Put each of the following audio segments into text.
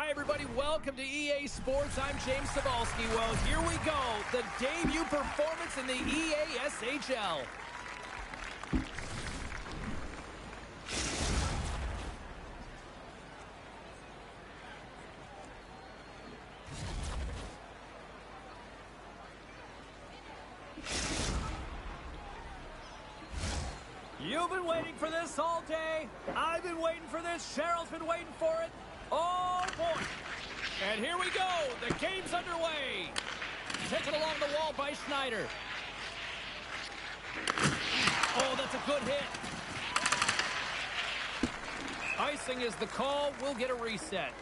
Hi, everybody. Welcome to EA Sports. I'm James Cebulski. Well, here we go. The debut performance in the EASHL. You've been waiting for this all day. I've been waiting for this. Cheryl's been waiting for it. Oh, boy. And here we go. The game's underway. Taken along the wall by Schneider. Oh, that's a good hit. Icing is the call. We'll get a reset.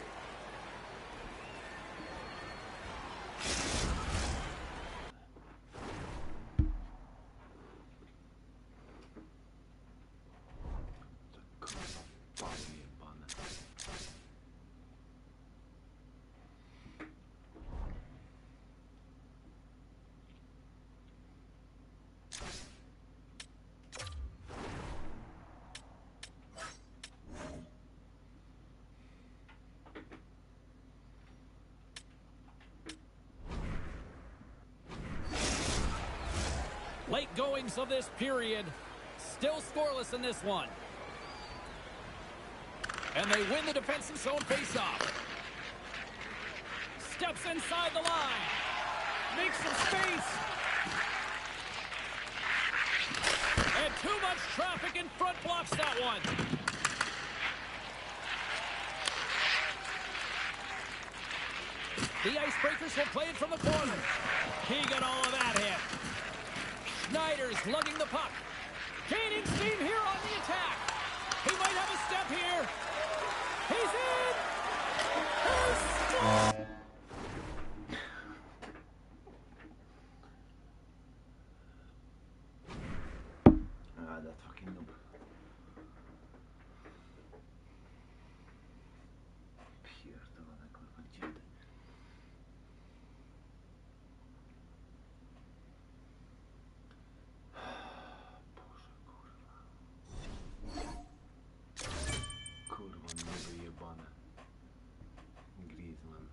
Late goings of this period. Still scoreless in this one. And they win the defensive zone faceoff. Steps inside the line. Makes some space. And too much traffic in front blocks that one. The Icebreakers will play it from the corner. He got all of that hit. Schneider's lugging the puck. Gaining steam here on the attack. He might have a step here. He's in. He's that fucking noob. Pierdolone, kurwa, gdzie ty? Kurwa, nooby jebane. Griezmann.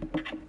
Fuck.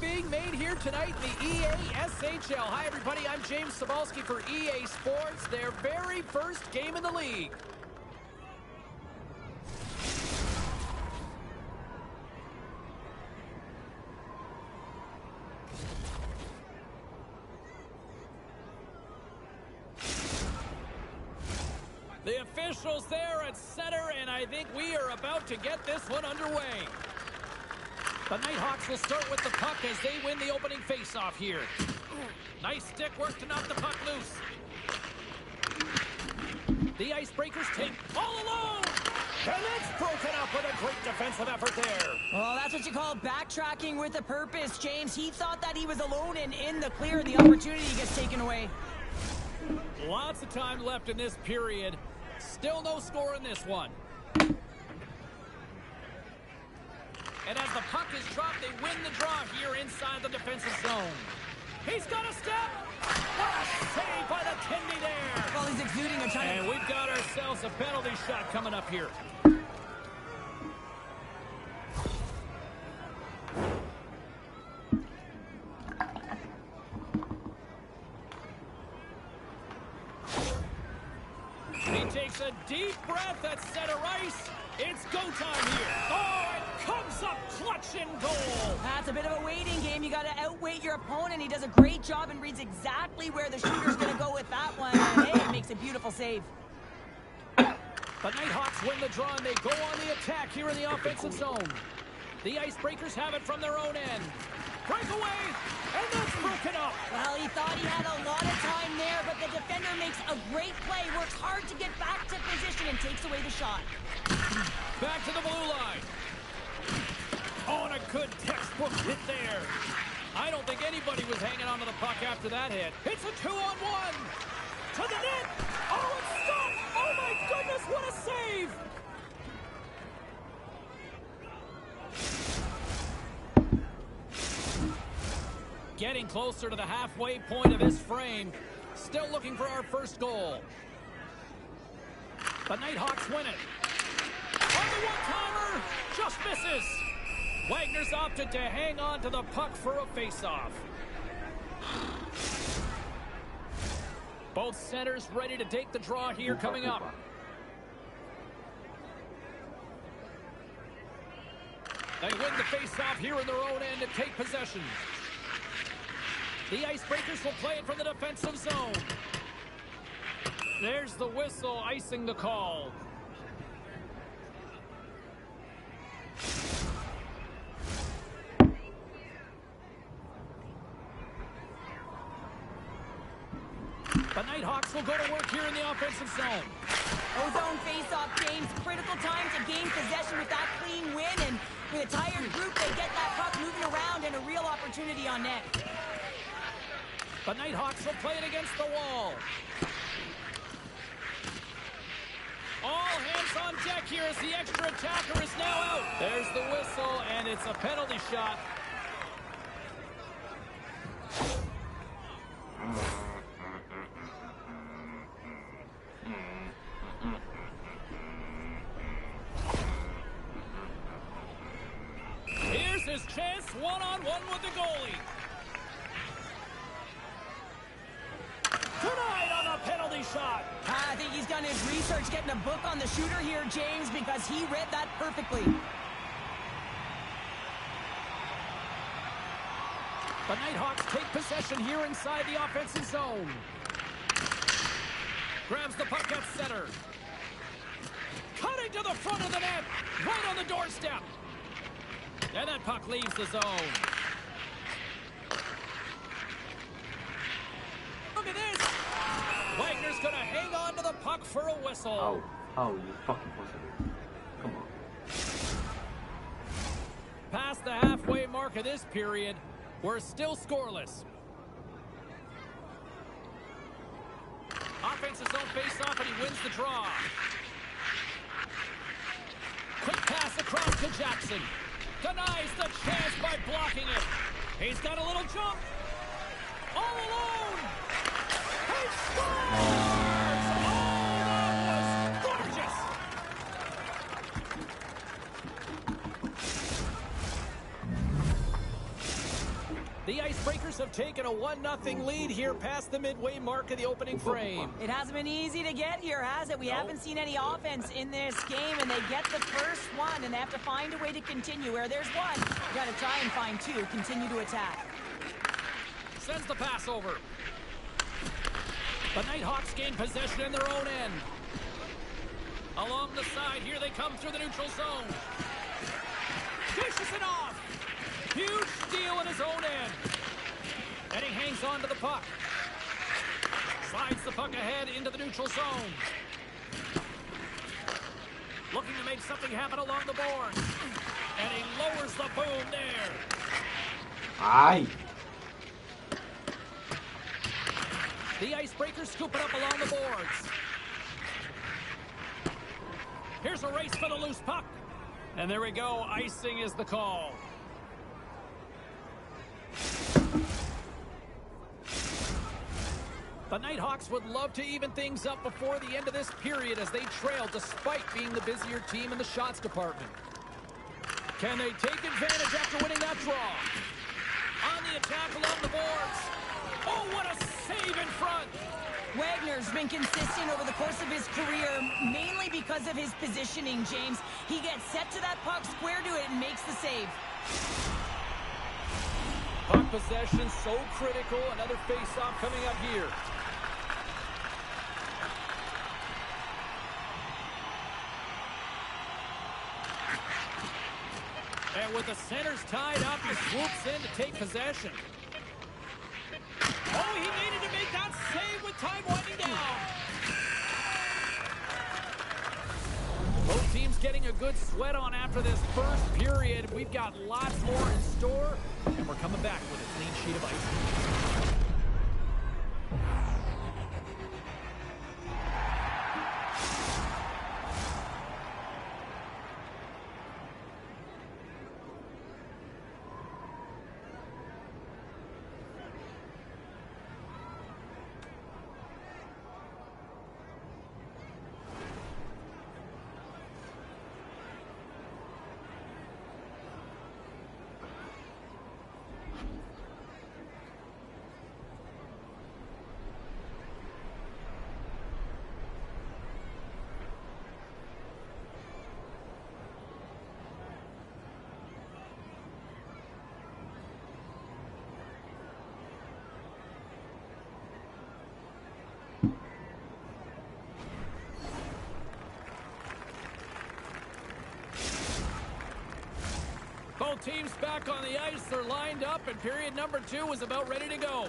being made here tonight in the EA SHL. Hi, everybody. I'm James Cebulski for EA Sports, their very first game in the league. The officials there at center, and I think we are about to get this one underway. The Nighthawks will start with the puck as they win the opening faceoff here. Nice stick work to knock the puck loose. The Icebreakers take all alone. And it's broken up with a great defensive effort there. Well, that's what you call backtracking with a purpose, James. He thought that he was alone and in the clear, and the opportunity gets taken away. Lots of time left in this period. Still no score in this one. And as the puck is dropped, they win the draw here inside the defensive zone. He's got a step. What a save by the Tindy there. Well, he's exuding a ton of... And we've got ourselves a penalty shot coming up here. He takes a deep breath at center ice. It's go time here. Oh, it comes up clutch and goal. That's a bit of a waiting game. You got to outweight your opponent. He does a great job and reads exactly where the shooter's going to go with that one. And hey, it makes a beautiful save. The Nighthawks win the draw and they go on the attack here in the offensive zone. The Icebreakers have it from their own end. Breakaway, and that's broken up. Well, he thought he had a lot of time there, but the defender makes a great play, works hard to get back to position, and takes away the shot. Back to the blue line. Oh, and a good textbook hit there. I don't think anybody was hanging onto the puck after that hit. It's a 2-on-1. To the net. Oh, it's stopped. Oh, my goodness, what a save. Getting closer to the halfway point of this frame. Still looking for our first goal. The Nighthawks win it. On the one-timer, just misses. Wagner's opted to hang on to the puck for a face-off. Both centers ready to take the draw here coming up. They win the face-off here in their own end and take possession. The Icebreakers will play it from the defensive zone. There's the whistle, icing the call. The Nighthawks will go to work here in the offensive zone. Ozone face-off, James. Critical time to gain possession with that clean win, and with a tired group, they get that puck moving around and a real opportunity on net. The Nighthawks will play it against the wall. All hands on deck here as the extra attacker is now out. There's the whistle, and it's a penalty shot. Here's his chance, one-on-one with the goalie. Tonight on a penalty shot. I think he's done his research getting a book on the shooter here, James, because he read that perfectly. The Nighthawks take possession here inside the offensive zone. Grabs the puck at center. Cutting to the front of the net, right on the doorstep. And that puck leaves the zone. Look at this. Wagner's going to hang on to the puck for a whistle. Oh, you fucking pussy. Come on. Past the halfway mark of this period, we're still scoreless. Offensive zone face-off, and he wins the draw. Quick pass across to Jackson. Denies the chance by blocking it. He's got a little jump. All alone. He scores! Oh, that was gorgeous. The Icebreakers have taken a 1-0 lead here past the midway mark of the opening frame. It hasn't been easy to get here, has it? We haven't seen any offense in this game, and they get the first one, and they have to find a way to continue. Where there's one, you got to try and find two. Continue to attack. Sends the pass over. The Nighthawks gain possession in their own end. Along the side, here they come through the neutral zone. Dishes it off. Huge steal in his own end. And he hangs on to the puck. Slides the puck ahead into the neutral zone. Looking to make something happen along the board. And he lowers the boom there. Aye. The Icebreakers scoop it up along the boards. Here's a race for the loose puck. And there we go. Icing is the call. The Nighthawks would love to even things up before the end of this period as they trail despite being the busier team in the shots department. Can they take advantage after winning that draw? On the attack along the boards. Oh, what a save in front! Wagner's been consistent over the course of his career, mainly because of his positioning, James. He gets set to that puck, square to it, and makes the save. Puck possession so critical. Another face-off coming up here. And with the centers tied up, he swoops in to take possession. Oh, he needed to make that save with time winding down. Both teams getting a good sweat on after this first period. We've got lots more in store, and we're coming back with a clean sheet of ice. Both teams back on the ice. They're lined up, and period number 2 is about ready to go.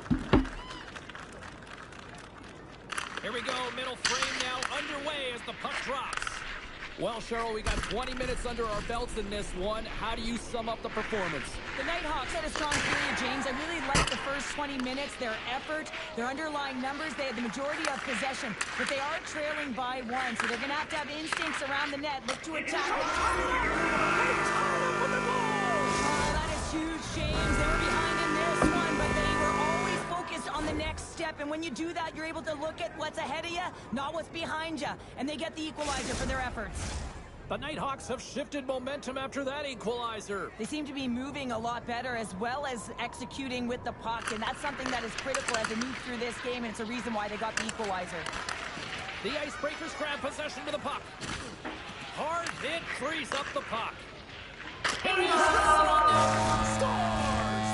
Here we go. Middle frame now underway as the puck drops. Well, Cheryl, we got 20 minutes under our belts in this one. How do you sum up the performance? The Nighthawks had a strong period, James. I really liked the first 20 minutes, their effort, their underlying numbers. They had the majority of possession, but they are trailing by 1, so they're going to have instincts around the net. Look to attack. That is huge, James. They were behind in this one, but they were always focused on the next step. And when you do that, you're able to look at what's ahead of you, not what's behind you. And they get the equalizer for their efforts. The Nighthawks have shifted momentum after that equalizer. They seem to be moving a lot better as well as executing with the puck, and that's something that is critical as they move through this game, and it's a reason why they got the equalizer. The Icebreakers grab possession to the puck. Hard hit frees up the puck. Scores!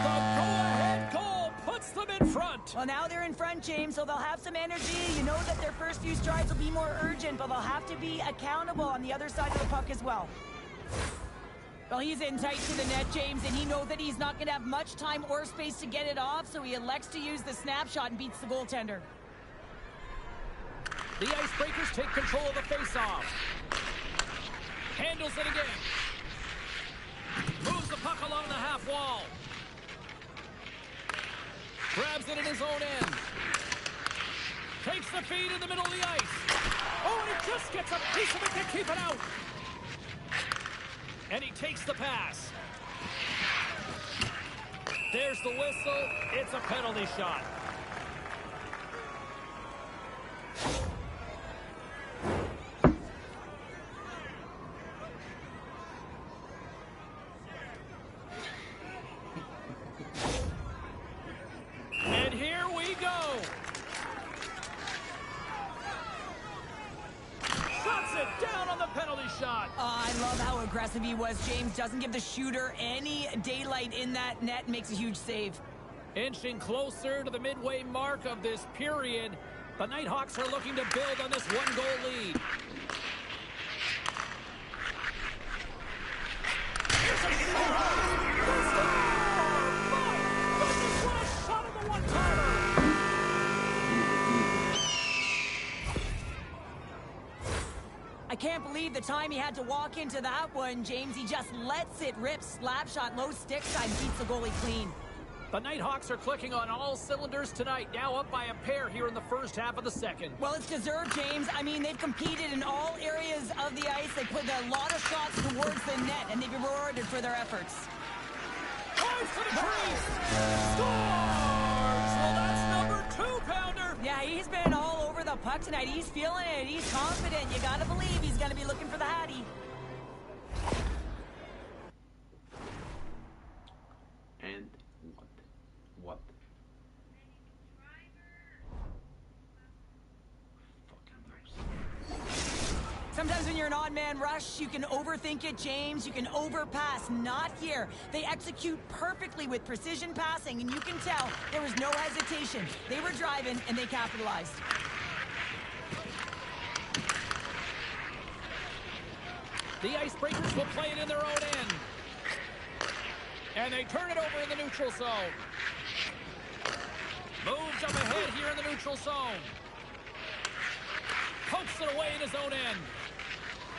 The go-ahead goal puts them in front. Well, now they're in front, James, so they'll have some energy. You know that their first few strides will be more urgent, but they'll have to be accountable on the other side of the puck as well. Well, he's in tight to the net, James, and he knows that he's not going to have much time or space to get it off, so he elects to use the snapshot and beats the goaltender. The Icebreakers take control of the face-off. Handles it again. Moves the puck along the half wall. Grabs it in his own end. Takes the feed in the middle of the ice. Oh, and he just gets a piece of it to keep it out. And he takes the pass. There's the whistle. It's a penalty shot. I love how aggressive he was. James doesn't give the shooter any daylight in that net and makes a huge save. Inching closer to the midway mark of this period, the Nighthawks are looking to build on this one-goal lead. Here's a shot of the one-timer. I can't believe the time he had to walk into that one, James. He just lets it rip. Slap shot, low stick side, beats the goalie clean. The Nighthawks are clicking on all cylinders tonight, now up by a pair here in the first half of the second. Well, it's deserved, James. I mean, they've competed in all areas of the ice. They put a lot of shots towards the net, and they've been rewarded for their efforts. Drives to the crease! Scores! Well, that's number 2-pounder! Yeah, he's been all over the puck tonight. He's feeling it. He's confident. You gotta believe he's gonna be looking for the Hattie. And what? Sometimes when you're an odd man rush, you can overthink it, James. You can overpass. Not here. They execute perfectly with precision passing, and you can tell there was no hesitation. They were driving, and they capitalized. The Icebreakers will play it in their own end. And they turn it over in the neutral zone. Moves up ahead here in the neutral zone. Pokes it away in his own end.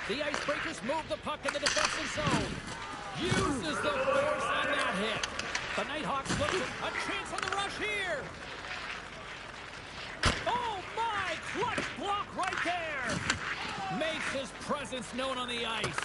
The Icebreakers move the puck in the defensive zone. Uses the force on that hit. The Nighthawks look a chance on the rush here. Oh my! Clutch block right there. Makes his presence known on the ice.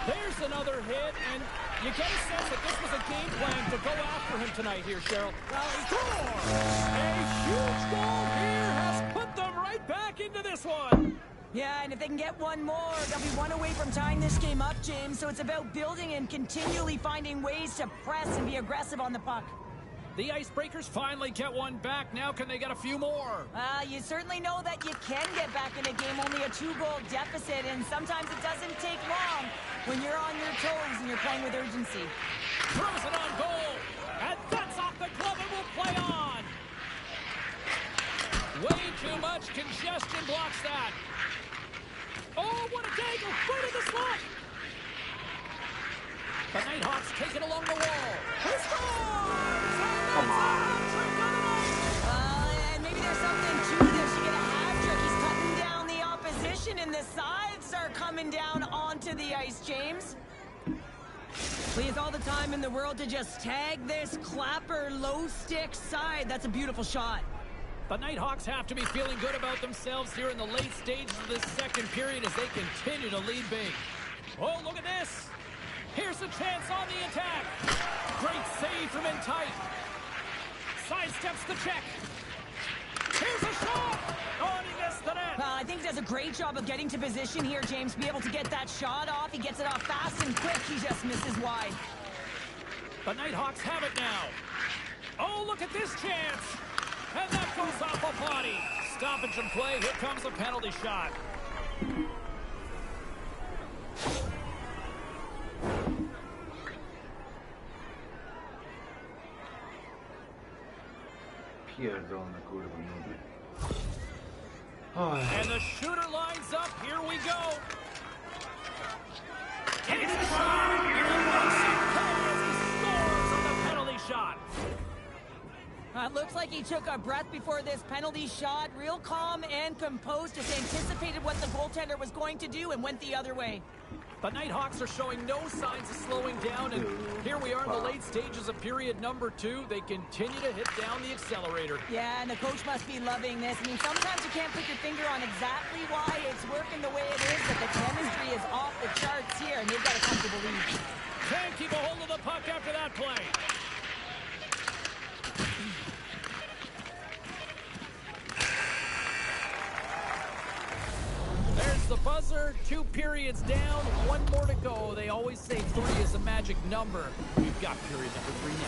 There's another hit, and you get a sense that this was a game plan to go after him tonight here, Cheryl. Well, Score! A huge goal here has put them right back into this one. yeah, and if they can get one more, they'll be one away from tying this game up, James. So it's about building and continually finding ways to press and be aggressive on the puck. The Icebreakers finally get one back. Now can they get a few more? You certainly know that you can get back in a game, only a 2-goal deficit, and sometimes it doesn't take long when you're on your toes and you're playing with urgency. Throws it on goal, and that's off the glove and will play on. Way too much congestion blocks that. Oh, what a dagger! Right in the slot! The Nighthawks take it along the wall. He scores! And that's a hat-trick on the night! And maybe there's something to this. You get a hat-trick. He's cutting down the opposition, and the sides are coming down onto the ice, James. He has all the time in the world to just tag this Clapper low stick side. That's a beautiful shot. The Nighthawks have to be feeling good about themselves here in the late stages of this second period as they continue to lead big. Oh, look at this! Here's a chance on the attack. Great save from in tight. Sidesteps the check. Here's a shot. Oh, and he missed the net. Well, I think he does a great job of getting to position here, James. Be able to get that shot off. He gets it off fast and quick. He just misses wide. The Nighthawks have it now. Oh, look at this chance. And that goes off a body. Stoppage and play. Here comes a penalty shot. Pierdolę, kurwa, nudy. Oh. And the shooter lines up. Here we go. It's a shot. And Mason Cole as he scores on the penalty shot. It looks like he took a breath before this penalty shot. Real calm and composed. Just anticipated what the goaltender was going to do and went the other way. The Nighthawks are showing no signs of slowing down, and here we are in the late stages of period number 2. They continue to hit down the accelerator. Yeah, and the coach must be loving this. I mean, sometimes you can't put your finger on exactly why it's working the way it is, but the chemistry is off the charts here, and they've got a comfortable lead. Can't keep a hold of the puck after that play. There's the buzzer. 2 periods down, 1 more to go. They always say 3 is a magic number. We've got period number 3 now.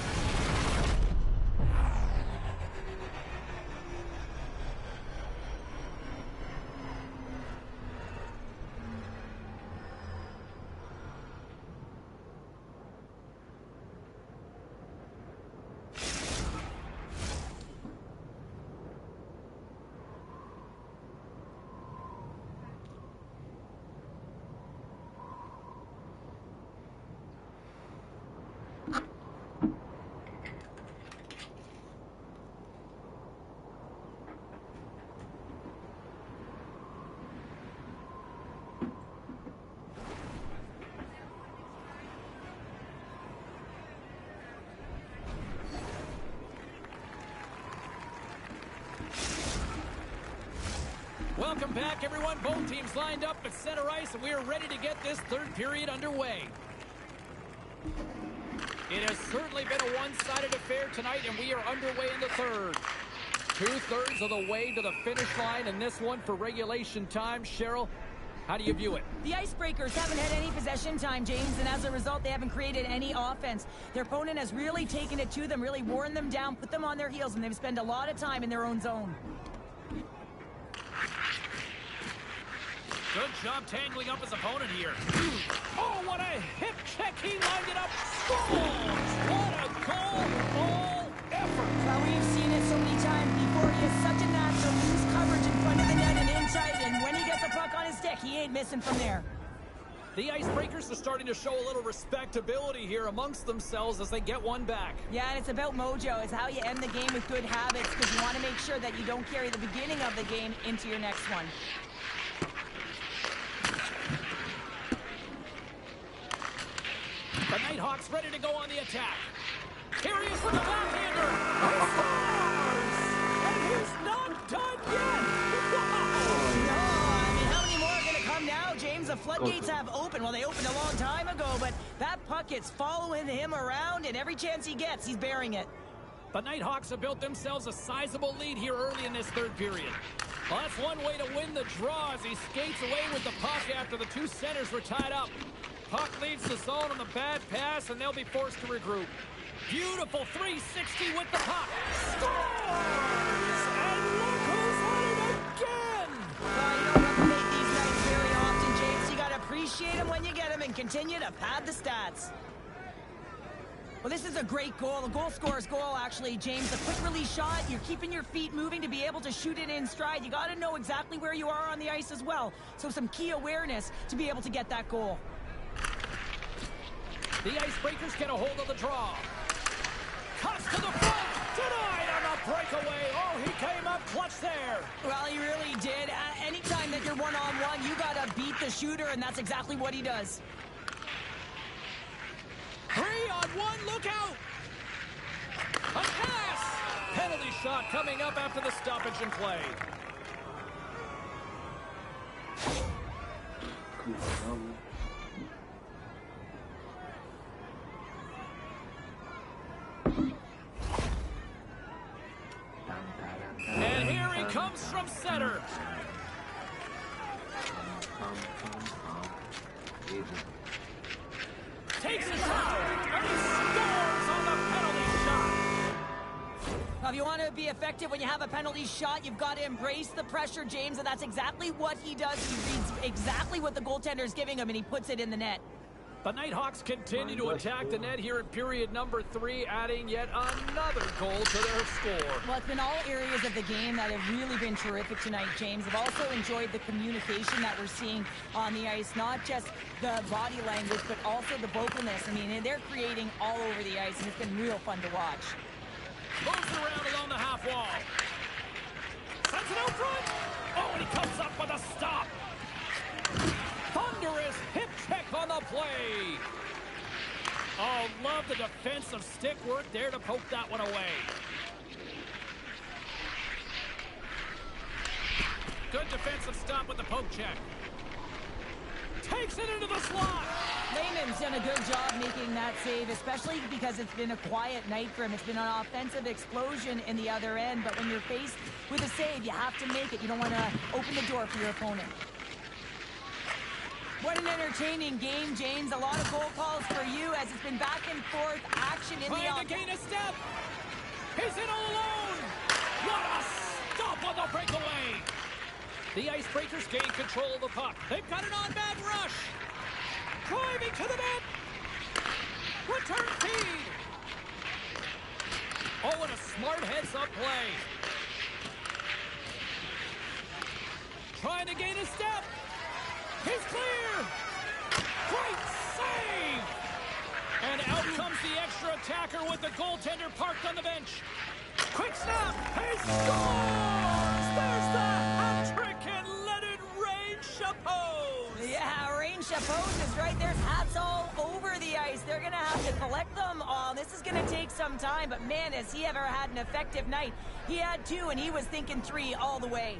welcome back, everyone. Both teams lined up at center ice, and we are ready to get this third period underway. It has certainly been a one-sided affair tonight, and we are underway in the third. 2/3 of the way to the finish line in this one for regulation time. Cheryl, how do you view it? The Icebreakers haven't had any possession time, James, and as a result, they haven't created any offense. Their opponent has really taken it to them, really worn them down, put them on their heels, and they've spent a lot of time in their own zone. Good job tangling up his opponent here. Oh, what a hip check. He lined it up. Scores! What a goal. All effort. Well, we've seen it so many times before. He is such a natural. Loose coverage in front of the net and in tight. And when he gets a puck on his stick, he ain't missing from there. The Icebreakers are starting to show a little respectability here amongst themselves as they get one back. Yeah, and it's about mojo. It's how you end the game with good habits because you want to make sure that you don't carry the beginning of the game into your next one. The Nighthawks ready to go on the attack. Here he is with the backhander. He scores! And he's not done yet. Wow! No, I mean, how many more are going to come now, James? The floodgates have opened. Well, they opened a long time ago, but that puck is following him around, and every chance he gets, he's bearing it. The Nighthawks have built themselves a sizable lead here early in this third period. Well, that's one way to win the draw as he skates away with the puck after the two centers were tied up. Puck leads the zone on the bad pass, and they'll be forced to regroup. Beautiful 360 with the puck. Scores! And look who's on it again! Well, you don't replicate these nights very often, James. You got to appreciate them when you get them and continue to pad the stats. Well, this is a great goal. A goal scorer's goal, actually, James. A quick release shot. You're keeping your feet moving to be able to shoot it in stride. You got to know exactly where you are on the ice as well. So some key awareness to be able to get that goal. The Icebreakers get a hold of the draw. Cuts to the front. Denied on the breakaway. Oh, he came up clutch there. Well, he really did. Anytime that you're one-on-one, you got to beat the shooter, and that's exactly what he does. 3-on-1, look out! A pass! Penalty shot coming up after the stoppage in play. And here he comes from center. Takes a shot, and he scores on the penalty shot. Now, if you want to be effective when you have a penalty shot, you've got to embrace the pressure, James, and that's exactly what he does. He reads exactly what the goaltender's giving him, and he puts it in the net. The Nighthawks continue to attack the net here in period number 3, adding yet another goal to their score. Well, it's been all areas of the game that have really been terrific tonight, James. I've also enjoyed the communication that we're seeing on the ice, not just the body language, but also the vocalness. I mean, they're creating all over the ice, and it's been real fun to watch. Moves around along the half wall. Sends it out front. Oh, and he comes up with a stop. Thunderous hip check on the play. Oh, love the defensive stick work there to poke that one away. Good defensive stop with the poke check. Takes it into the slot. Lehman's done a good job making that save, especially because it's been a quiet night for him. It's been an offensive explosion in the other end, but when you're faced with a save, you have to make it. You don't want to open the door for your opponent. What an entertaining game, James. A lot of goal calls for you as it's been back and forth action in Trying to gain a step. He's in all alone. What a stop on the breakaway. The Icebreakers gain control of the puck. They've got an on-man rush. Driving to the net. Return feed. Oh, and a smart heads-up play. Trying to gain a step. He's clear! Great save! And out comes the extra attacker with the goaltender parked on the bench. Quick snap! He scores! There's the hat-trick and Leonard Rain-Chapose! Yeah, Rain-Chapose is right. There's hats all over the ice. They're going to have to collect them all. This is going to take some time, but man, has he ever had an effective night. He had 2, and he was thinking 3 all the way.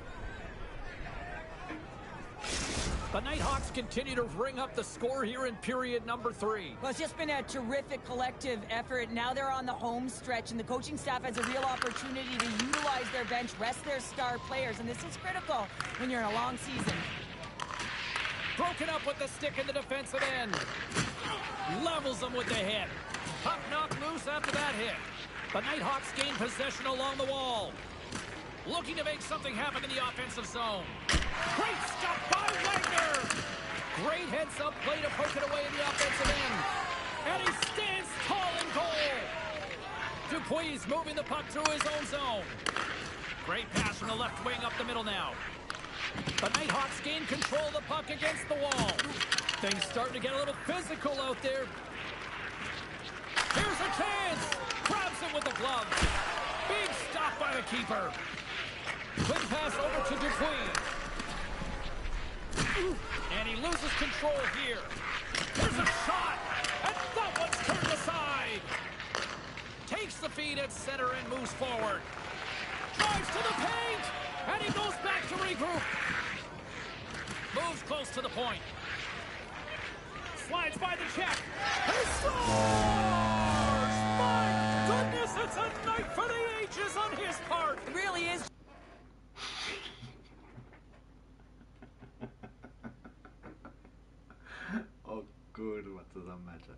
The Nighthawks continue to ring up the score here in period number 3. Well, it's just been a terrific collective effort. Now they're on the home stretch, and the coaching staff has a real opportunity to utilize their bench, rest their star players, and this is critical when you're in a long season. Broken up with the stick in the defensive end. Levels them with the hit. Puck knocked loose after that hit. The Nighthawks gain possession along the wall. Looking to make something happen in the offensive zone. Great stuff by Wagner! Great heads-up play to poke it away in the offensive end. And he stands tall in goal. Dupuis moving the puck through his own zone. Great pass from the left wing up the middle now. The Nighthawks gain control of the puck against the wall. Things starting to get a little physical out there. Here's a chance! Grabs it with the glove. Big stop by the keeper. Quick pass over to Dupuis. And he loses control here. There's a shot! And that one's turned aside! Takes the feed at center and moves forward. Drives to the paint! And he goes back to regroup. Moves close to the point. Slides by the check. He scores! My goodness, it's a night for the ages on his part! It really is. Kurwa, co za mecze.